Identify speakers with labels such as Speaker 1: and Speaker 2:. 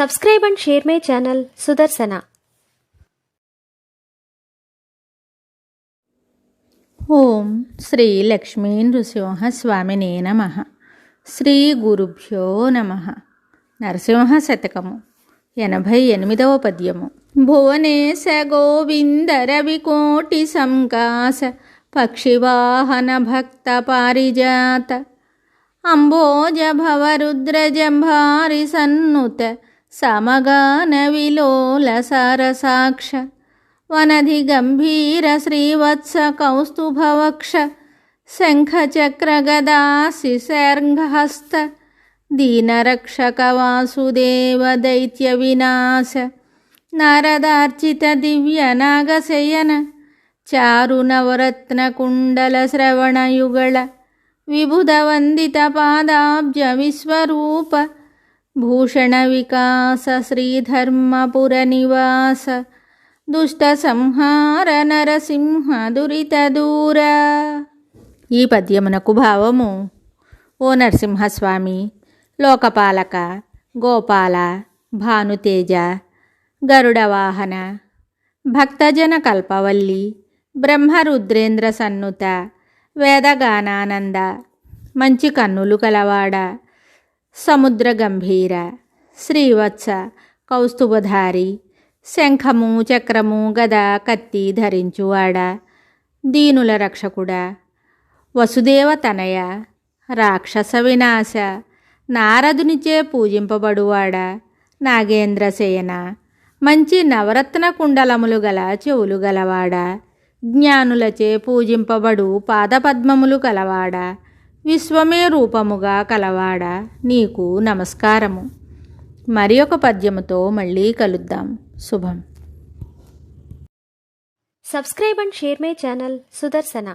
Speaker 1: Subscribe and share my channel Sudarsana.
Speaker 2: ఓం శ్రీ లక్ష్మీ నృసింహ స్వామినే నమః. శ్రీ గురుభ్యో నమః. నరసింహ శతకము 88వ పద్యము. భువనేశ గోవింద రవికోటి సంకాస పక్షివాహన భక్త పారిజాత అంబోజ భవరుద్ర జంభారి సన్నుత సమగాన విలోల సారసాక్ష వనధి గంభీర శ్రీవత్స కౌస్తుభవక్ష శంఖచక్ర గదాశిశర్ఘహస్త దీనరక్షక వాసుదేవ దైత్య వినాశ నారదార్చిత దివ్య నాగశయన చారు నవరత్న కుండల శ్రవణయుగళ విబుధ వందిత పాదాబ్జ విశ్వరూప భూషణ వికాస శ్రీధర్మపుర నివాస దుష్ట సంహార నరసింహ దురిత దూర. ఈ పద్యమునకు భావము: ఓ నరసింహస్వామి, లోకపాలక, గోపాల, భానుతేజ, గరుడవాహన, భక్తజన కల్పవల్లి, బ్రహ్మరుద్రేంద్ర సన్నుత, వేదగానానంద, మంచి కన్నులు కలవాడ, సముద్ర గంభీర, శ్రీవత్స కౌస్తుభధారి, శంఖము చక్రము గద కత్తి ధరించువాడ, దీనుల రక్షకుడా, వసుదేవ తనయ, రాక్షస వినాశ, నారదునిచే పూజింపబడువాడ, నాగేంద్రసేన, మంచి నవరత్న కుండలములు గల చెవులు గలవాడ, జ్ఞానులచే పూజింపబడు పాదపద్మములు కలవాడ, విశ్వమే రూపముగా కలవాడ, నీకు నమస్కారము. మరి ఒక పద్యముతో మళ్ళీ కలుద్దాం. శుభం.
Speaker 1: Subscribe and share my channel Sudarsana.